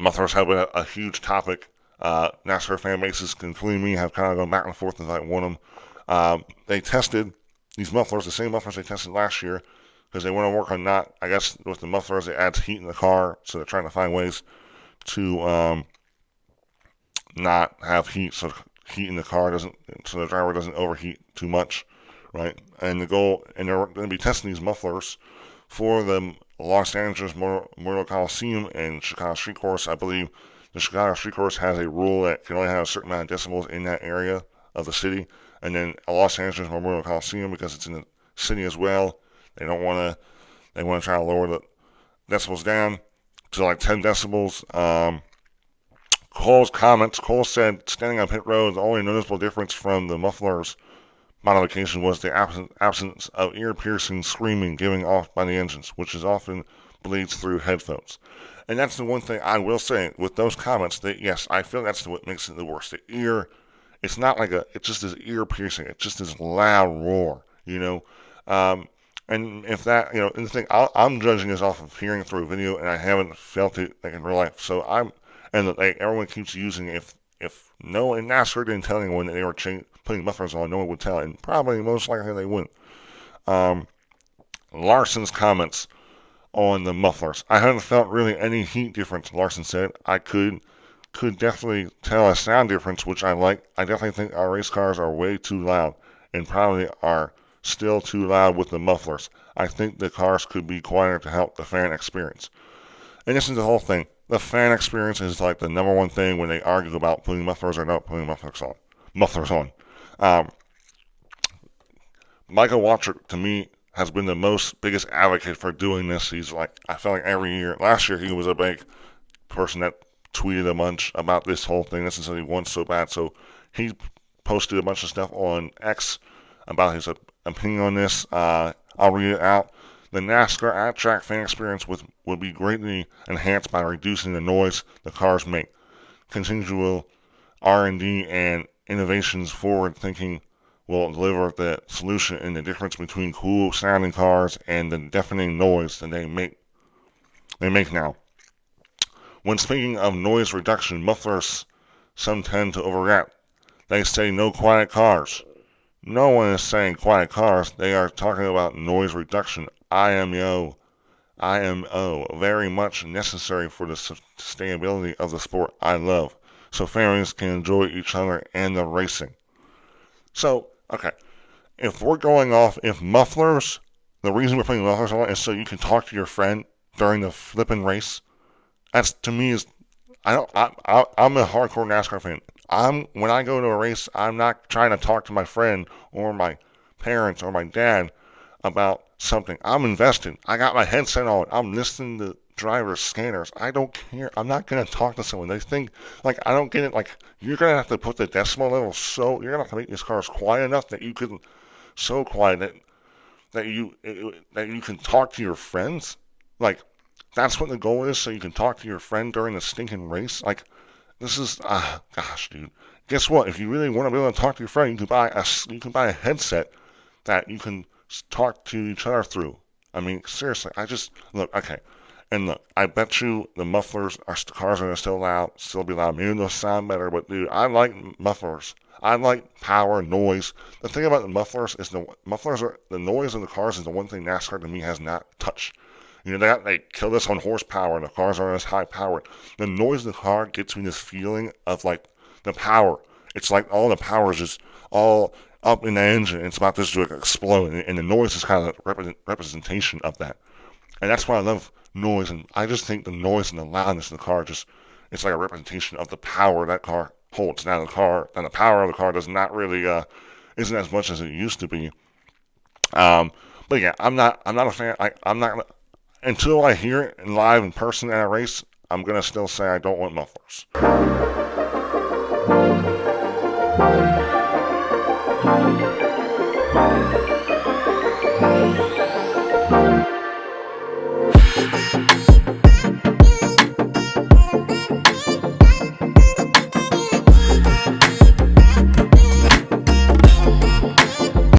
mufflers have been a huge topic. NASCAR fan bases, including me, have kind of gone back and forth and like want them. They tested these mufflers, the same mufflers they tested last year, because they want to work on not, I guess, with the mufflers, it adds heat in the car, so they're trying to find ways to not have heat, so heat in the car doesn't, so the driver doesn't overheat too much, right? And the goal, and they're going to be testing these mufflers for the Los Angeles Memorial Coliseum and Chicago Street Course. I believe the Chicago Street Course has a rule that can only have a certain amount of decibels in that area of the city, and then Los Angeles Memorial Coliseum, because it's in the city as well, they want to try to lower the decibels down to like 10 decibels. Cole's comments. Cole said, standing on pit road, the only noticeable difference from the mufflers modification was the absence of ear-piercing screaming giving off by the engines, which is often bleeds through headphones. And that's the one thing I will say with those comments, that yes, I feel that's what makes it the worst. The ear, it's not like it's just this ear-piercing. It's just this loud roar, you know. And if that, you know, and the thing, I'm judging this off of hearing through a video, and I haven't felt it like in real life. So and like everyone keeps using, if no, and NASCAR didn't tell anyone that they were putting mufflers on, no one would tell, and probably most likely they wouldn't. Larson's comments on the mufflers. I haven't felt really any heat difference, Larson said. I could definitely tell a sound difference, which I like. I definitely think our race cars are way too loud, and probably are still too loud with the mufflers. I think the cars could be quieter to help the fan experience. And this is the whole thing. The fan experience is like the number one thing when they argue about putting mufflers or not putting mufflers on. Michael Waltrip, to me, has been the biggest advocate for doing this. He's like, I felt like every year. Last year, he was a big person that tweeted a bunch about this whole thing. This is what he wants so bad. So he posted a bunch of stuff on X about his opinion on this. I'll read it out. The NASCAR at-track fan experience would be greatly enhanced by reducing the noise the cars make. Continual R&D and innovations forward thinking will deliver the solution in the difference between cool sounding cars and the deafening noise that they make now. When speaking of noise reduction, mufflers some tend to overreact. They say no quiet cars. No one is saying quiet cars. They are talking about noise reduction. IMO, very much necessary for the sustainability of the sport I love, so families can enjoy each other and the racing. So, okay, if we're going off, if mufflers, the reason we're putting mufflers on is so you can talk to your friend during the flipping race, that's, to me, is, I'm a hardcore NASCAR fan. When I go to a race, I'm not trying to talk to my friend or my parents or my dad about something. I'm invested. I got my headset on. I'm listening to drivers' scanners. I don't care. I'm not going to talk to someone. They think, like, I don't get it. Like, you're going to have to put the decibel level you're going to have to make these cars quiet enough that you can, so quiet that you can talk to your friends. Like, that's what the goal is, so you can talk to your friend during the stinking race. Like, this is, gosh, dude. Guess what? If you really want to be able to talk to your friend, you can buy a headset that you can talk to each other through. I mean, seriously, okay. And look, I bet you the cars are going to still be loud. Maybe they'll sound better, but dude, I like mufflers. I like power, noise. The thing about the mufflers is the noise of the cars is the one thing NASCAR to me has not touched. You know, they kill us on horsepower, and the cars aren't as high powered. The noise of the car gets me this feeling of like the power. It's like all the power is just all up in the engine. It's about to explode, and the noise is kind of a representation of that. And that's why I love noise, and I just think the noise and the loudness of the car it's like a representation of the power that car holds. Now the power of the car does not really isn't as much as it used to be. But yeah, I'm not a fan. I'm not until I hear it live in person at a race. I'm gonna still say I don't want mufflers.